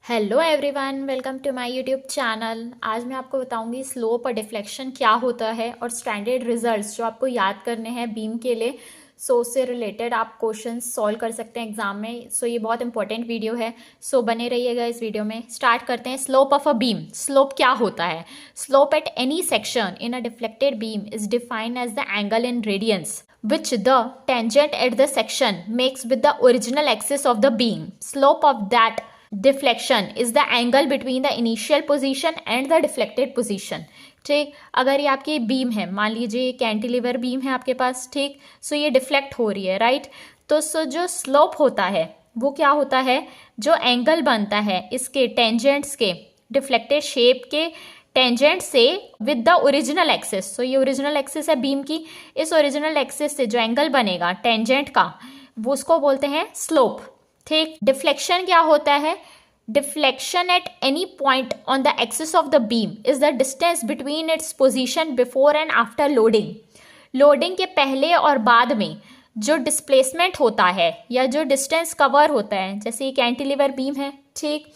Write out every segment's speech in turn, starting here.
Hello everyone, welcome to my YouTube channel. आज मैं आपको बताऊंगी स्लोप और डिफ्लेक्शन क्या होता है और स्टैंडर्ड रिजल्ट्स जो आपको याद करने हैं बीम के लिए। उससे रिलेटेड आप क्वेश्चंस सॉल्व कर सकते हैं एग्जाम में। ये बहुत इंपॉर्टेंट वीडियो है। बने रहिएगा इस वीडियो में। स्टार्ट करते हैं। Slope of a beam. Slope क्या होता है? Slope at any section in a deflected beam is defined as the angle in radians which the tangent at the section makes with the original axis of the beam. Slope of that deflection is the angle between the initial position and the deflected position. ठीक, अगर ये आपकी beam है, मान लीजिए cantilever beam है आपके पास, ठीक। ये डिफ्लेक्ट हो रही है, राइट। जो स्लोप होता है वो क्या होता है? जो एंगल बनता है इसके टेंजेंट्स के, डिफ्लेक्टेड शेप के टेंजेंट से विद द ओरिजिनल एक्सिस। ये ओरिजिनल एक्सिस है बीम की। इस ओरिजिनल एक्सिस से जो एंगल बनेगा टेंजेंट का, वो उसको बोलते हैं स्लोप, ठीक। डिफ्लेक्शन क्या होता है? Deflection at any point on the axis of the beam is the distance between its position before and after loading. Loading के पहले और बाद में जो डिस्प्लेसमेंट होता है या जो डिस्टेंस कवर होता है, जैसे ये कैंटिलीवर बीम है, ठीक।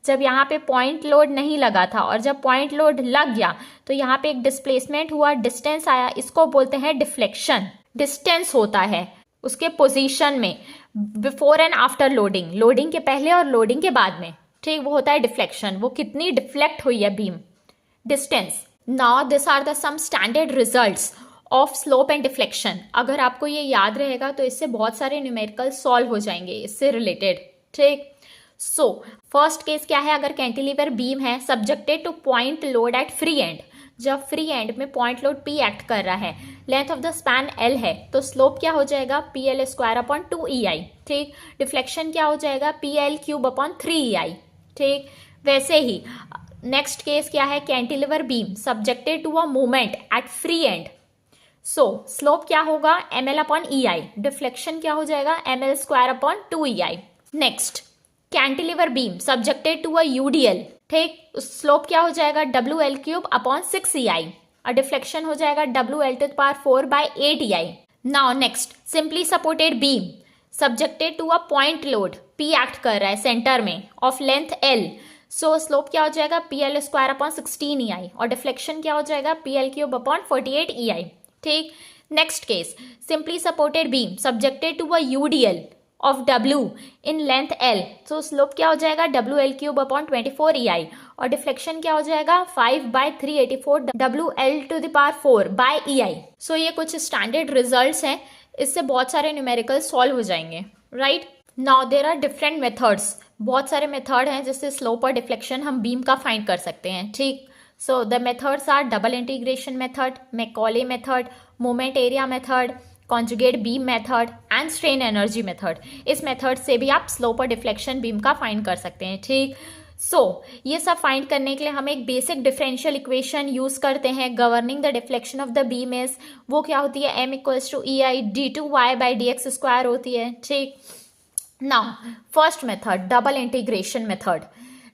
जब यहाँ पे पॉइंट लोड नहीं लगा था और जब पॉइंट लोड लग गया तो यहाँ पे एक डिस्प्लेसमेंट हुआ, डिस्टेंस आया, इसको बोलते हैं डिफ्लेक्शन। डिस्टेंस होता है उसके पोजीशन में before and after loading, loading के पहले और लोडिंग के बाद में, ठीक, वो होता है डिफ्लेक्शन। वो कितनी डिफ्लेक्ट हुई है beam, distance. Now this are the some standard results of slope and deflection. अगर आपको ये याद रहेगा तो इससे बहुत सारे न्यूमेरिकल सॉल्व हो जाएंगे इससे रिलेटेड, ठीक। फर्स्ट केस क्या है? अगर कैंटिलीवर बीम है subjected two point load at free and, जब फ्री एंड में पॉइंट लोड P एक्ट कर रहा है, length of the span L है, तो स्लोप क्या हो जाएगा? PL स्क्वायर अपॉन 2EI, ठीक। डिफ्लेक्शन क्या हो जाएगा? PL क्यूब अपॉन 3EI, ठीक। वैसे ही नेक्स्ट केस क्या है? Cantilever beam subjected to a movement at free end, slope क्या होगा? ML upon EI। डिफ्लेक्शन क्या हो जाएगा? ML square upon 2EI। Next, cantilever beam subjected to a UDL, ठीक। स्लोप क्या हो जाएगा? WL क्यूब अपॉन 6EI और डिफ्लेक्शन हो जाएगा WL to the power 4 by 8EI। Now next, simply supported beam subjected to a point load P act कर रहा है सेंटर में ऑफ लेंथ L, स्लोप क्या हो जाएगा? PL स्क्वायर अपॉन 16EI और डिफ्लेक्शन क्या हो जाएगा? PL क्यूब अपॉन 48EI, ठीक। Next case, simply supported beam subjected to a UDL of W in length L, slope क्या हो जाएगा? WL क्यूब अपॉन 24EI और डिफ्लेक्शन क्या हो जाएगा? 5 by 384 WL to the power 4 by EI। ये कुछ स्टैंडर्ड रिजल्ट्स हैं, इससे बहुत सारे न्यूमेरिकल सॉल्व हो जाएंगे, right. Now there are different methods. बहुत सारे मेथड हैं जिससे स्लोप और डिफ्लेक्शन हम बीम का फाइंड कर सकते हैं, ठीक। The methods are double integration method, Macaulay method, moment area method, conjugate beam method and strain energy method. इस मेथड से भी आप स्लोप और डिफ्लेक्शन बीम का फाइंड कर सकते हैं, ठीक। ये सब फाइंड करने के लिए हम एक बेसिक डिफरेंशियल इक्वेशन यूज करते हैं governing the deflection of the beam is, वो क्या होती है? M equals to EI d2y by dx square होती है, ठीक। Now first method, double integration method.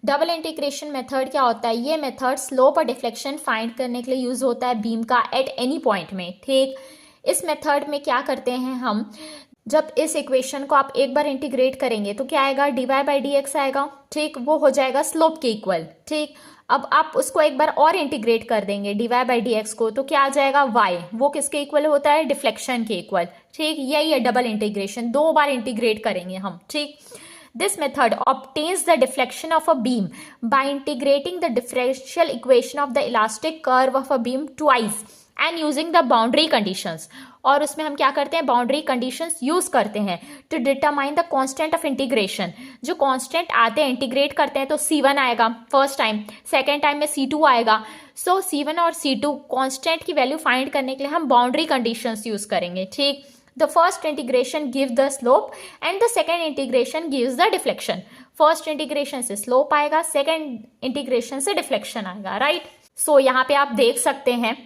Double integration method क्या होता है? ये मेथड स्लोप और डिफ्लेक्शन फाइंड करने के लिए यूज होता है बीम का एट एनी पॉइंट में, ठीक। इस मेथड में क्या करते हैं हम, जब इस इक्वेशन को आप एक बार इंटीग्रेट करेंगे तो क्या आएगा? dy बाई dx आएगा, ठीक। वो हो जाएगा स्लोप के इक्वल, ठीक। अब आप उसको एक बार और इंटीग्रेट कर देंगे dy बाई dx को, तो क्या आ जाएगा? y। वो किसके इक्वल होता है? डिफ्लेक्शन के इक्वल, ठीक। यही है डबल इंटीग्रेशन, 2 बार इंटीग्रेट करेंगे हम, ठीक। This method obtains the deflection of a beam by integrating the differential equation of the elastic curve of a beam twice and using the boundary conditions। और उसमें हम क्या करते हैं? बाउंड्री कंडीशंस यूज करते हैं to determine the constant of integration. जो constant आते हैं इंटीग्रेट करते हैं तो C1 आएगा फर्स्ट टाइम, सेकेंड टाइम में C2 आएगा। C1 और C2 कांस्टेंट की वैल्यू फाइंड करने के लिए हम बाउंड्री कंडीशंस यूज करेंगे, ठीक। The first integration gives the slope and the second integration gives the deflection। First integration से स्लोप आएगा, सेकेंड इंटीग्रेशन से डिफ्लेक्शन आएगा, राइट। यहाँ पे आप देख सकते हैं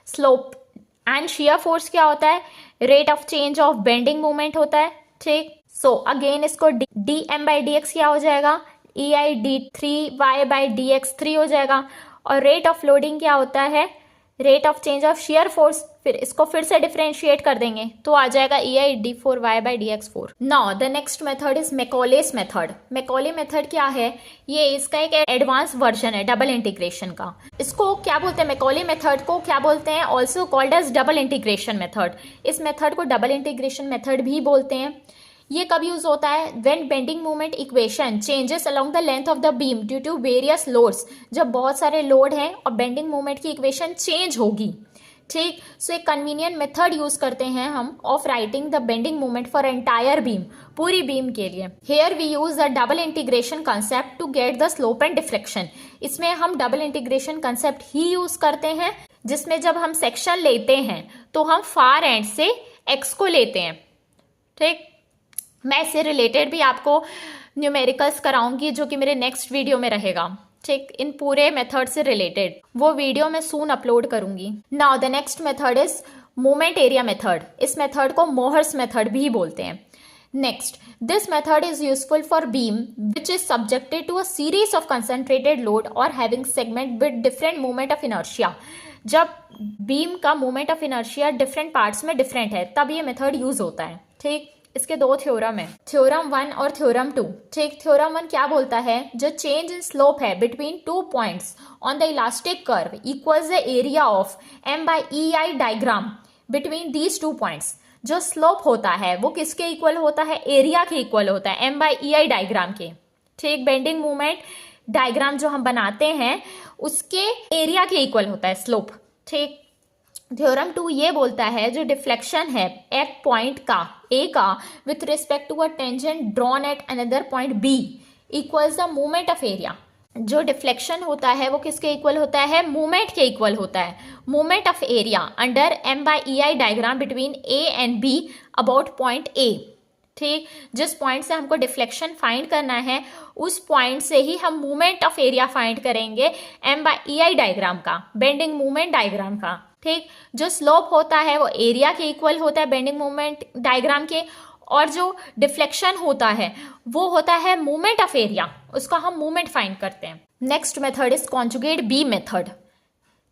स्लोप एंड शियर फोर्स क्या होता है? Rate of change of bending moment होता है, ठीक। अगेन इसको dm बाई dx क्या हो जाएगा? EI d3y बाई dx 3 हो जाएगा। और रेट ऑफ लोडिंग क्या होता है? Rate of change of shear force फिर इसको फिर से डिफरेंशिएट कर देंगे तो आ जाएगा EI d4y/dx4। Now the next method is Macaulay's method. Macaulay method क्या है? ये इसका एक एडवांस वर्जन है डबल इंटीग्रेशन का। इसको क्या बोलते हैं? मैकॉले मेथड को क्या बोलते हैं? Also called as double integration method. इस मेथड को डबल इंटीग्रेशन मेथड भी बोलते हैं। ये कब यूज होता है? When bending moment equation changes along the length of the beam due to various loads. जब बहुत सारे लोड हैं और बेंडिंग मोमेंट की इक्वेशन चेंज होगी, ठीक। सो एक कन्वीनियंट मेथड यूज करते हैं हम of writing the bending moment for entire beam, पूरी बीम के लिए। Here we use the double integration concept to get the slope and deflection. इसमें हम डबल इंटीग्रेशन कंसेप्ट ही यूज करते हैं, जिसमें जब हम सेक्शन लेते हैं तो हम फार एंड से एक्स को लेते हैं, ठीक। मैं इससे रिलेटेड भी आपको न्यूमेरिकल्स कराऊंगी जो कि मेरे नेक्स्ट वीडियो में रहेगा, ठीक। इन पूरे मेथड से रिलेटेड वो वीडियो मैं सून अपलोड करूंगी। Now the next method is moment area method. इस मेथड को मोहर्स मेथड भी बोलते हैं। Next, this method is useful for beam which is subjected to a series of concentrated load और having segment with different moment of inertia. जब beam का moment of inertia different parts में different है तब ये मेथड यूज होता है, ठीक। इसके दो थ्योरम है, थ्योरम 1 और थ्योरम 2, ठीक। थ्योरम 1 क्या बोलता है? जो चेंज इन स्लोप है between 2 points on the elastic curve equals the area of M/EI diagram between these 2 points. जो स्लोप होता है वो किसके इक्वल होता है? एरिया के इक्वल होता है, M/EI डायग्राम के, ठीक। बेंडिंग मोमेंट डायग्राम जो हम बनाते हैं उसके एरिया के इक्वल होता है स्लोप, ठीक। थ्योरम 2 ये बोलता है जो डिफ्लेक्शन है एक पॉइंट का ए का with respect to a tangent drawn at another point B equals the moment of area. जो डिफ्लेक्शन होता है वो किसके इक्वल होता है? मोमेंट के इक्वल होता है, moment of area under M/EI diagram between A and be about point A, ठीक। जिस पॉइंट से हमको डिफ्लेक्शन फाइंड करना है उस पॉइंट से ही हम मोमेंट ऑफ एरिया फाइंड करेंगे M/EI डायग्राम का, बेंडिंग मोमेंट डायग्राम का, ठीक। जो स्लोप होता है वो एरिया के इक्वल होता है बेंडिंग मोमेंट डायग्राम के, और जो डिफ्लेक्शन होता है वो होता है मोमेंट ऑफ एरिया, उसका हम मोमेंट फाइंड करते हैं। Next method is conjugate beam method.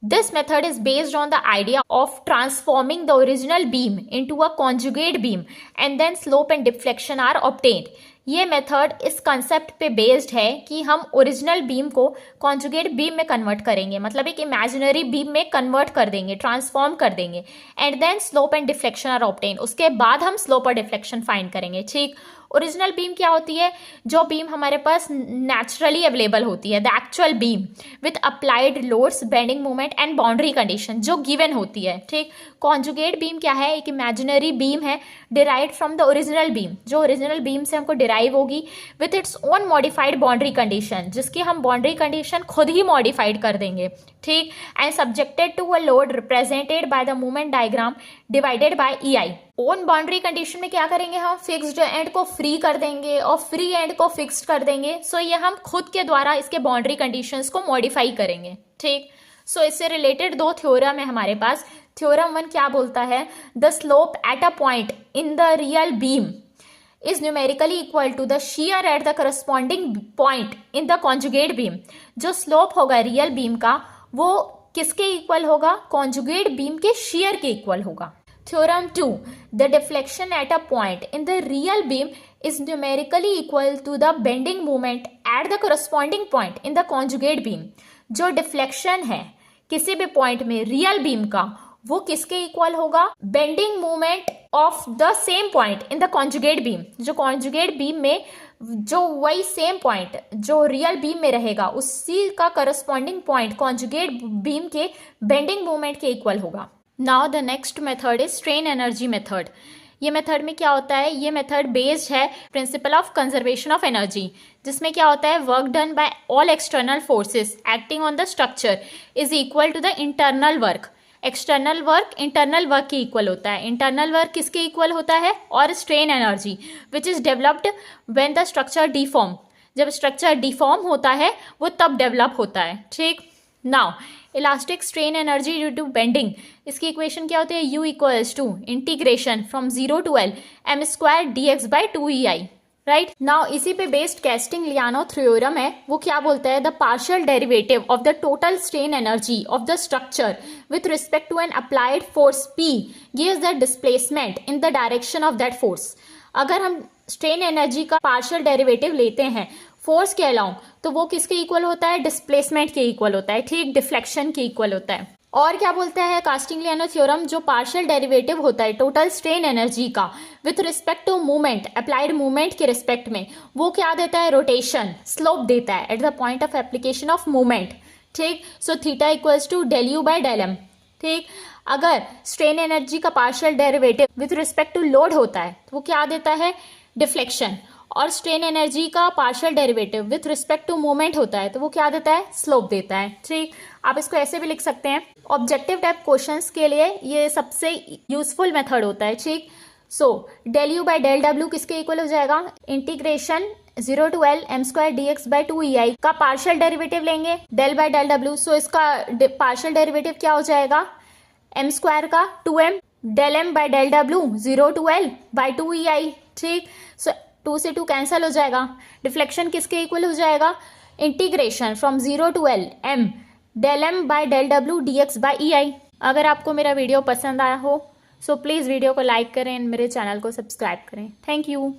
This method is based on the idea of transforming the original beam into a conjugate beam and then slope and deflection are obtained. ये method इस concept पे based है कि हम original beam को conjugate beam में convert करेंगे, मतलब एक इमेजिनरी बीम में कन्वर्ट कर देंगे, ट्रांसफॉर्म कर देंगे, and then slope and deflection are obtain. उसके बाद हम स्लोप और डिफ्लेक्शन फाइंड करेंगे, ठीक। ओरिजिनल बीम क्या होती है? जो बीम हमारे पास नेचुरली अवेलेबल होती है, the actual beam width applied loads, bending moment and boundary condition जो गिवन होती है, ठीक। कॉन्जुगेट बीम क्या है? एक इमेजिनरी बीम है derived from the original beam, जो ओरिजिनल बीम से हमको डिराइव होगी with its own modified boundary condition, जिसकी हम बाउंड्री कंडीशन खुद ही मॉडिफाइड कर देंगे, ठीक। And subjected to a load represented by the moment diagram divided by EI। On boundary condition में क्या करेंगे? हम फिक्स्ड एंड को फ्री कर देंगे और फ्री एंड को फिक्स्ड कर देंगे। सो ये हम खुद के द्वारा इसके बाउंड्री कंडीशंस को मॉडिफाई करेंगे, ठीक। सो इससे रिलेटेड दो थ्योरम है हमारे पास। थ्योरम 1 क्या बोलता है? The slope at a point in the real beam is numerically equal to the shear at the corresponding point in the conjugate beam। जो स्लोप होगा रियल बीम का वो किसके इक्वल होगा? कॉन्जुगेट बीम के shear के इक्वल होगा। Theorem 2, the deflection at a point in the real beam is numerically equal to the bending moment at the corresponding point in the conjugate beam। जो deflection है किसी भी point में real beam का वो किसके इक्वल होगा? Bending moment of the same point in the conjugate beam. जो कॉन्जुगेट बीम में जो वही सेम पॉइंट जो रियल बीम में रहेगा उसी का करस्पॉन्डिंग पॉइंट कॉन्जुगेट बीम के बेंडिंग मोमेंट के इक्वल होगा। Now the next method is strain energy method. ये मेथड में क्या होता है? ये मेथड बेस्ड है principle of conservation of energy, जिसमें क्या होता है? Work done by all external forces acting on the structure is equal to the internal work. External work internal work के इक्वल होता है। इंटरनल वर्क किसके इक्वल होता है? और strain energy which is developed when the structure deform. जब structure deform होता है वो तब डेवलप होता है, ठीक। Now elastic strain energy due to bending, इसकी इक्वेशन क्या होती है? U equals to integration from 0 to L m² dx/2EI, right now इसी पे बेस्ड कैस्टिंग-लियानो थ्योरम है, वो क्या बोलता है, the partial derivative of the total strain energy of the structure with respect to an applied force P gives the displacement in the direction of that force. अगर हम strain energy का partial derivative लेते हैं force के along, तो वो किसके equal होता है, डिस्प्लेसमेंट के इक्वल होता है, ठीक, डिफ्लेक्शन के इक्वल होता है। और क्या बोलता है कास्टिंग-लियानो थ्योरम, जो पार्शियल डेरिवेटिव होता है टोटल स्ट्रेन एनर्जी का with respect to movement, applied movement के रिस्पेक्ट में, वो क्या देता है, रोटेशन, स्लोप देता है at the point of application of movement, ठीक। So theta equals to del U by del M, ठीक। अगर स्ट्रेन एनर्जी का partial derivative with respect to load होता है तो वो क्या देता है, डिफ्लेक्शन, और स्ट्रेन एनर्जी का partial derivative with respect to moment होता है तो वो क्या देता है, स्लोप देता है, ठीक। आप इसको ऐसे भी लिख सकते हैं। ऑब्जेक्टिव टाइप क्वेश्चंस के लिए ये सबसे यूजफुल मेथड होता है, ठीक। So del U by del W किसके इक्वल हो जाएगा, integration 0 to L m square dx by 2EI का पार्शियल डेरिवेटिव लेंगे del by del W. So इसका पार्शियल डेरिवेटिव क्या हो जाएगा, m स्क्वायर का 2m del m by del W 0 to L by 2EI, ठीक। सो 2 से 2 कैंसिल हो जाएगा। डिफ्लेक्शन किसके इक्वल हो जाएगा, integration from 0 to L m del m by del W dx by EI। अगर आपको मेरा वीडियो पसंद आया हो सो प्लीज़ वीडियो को लाइक करें, मेरे चैनल को सब्सक्राइब करें। Thank you.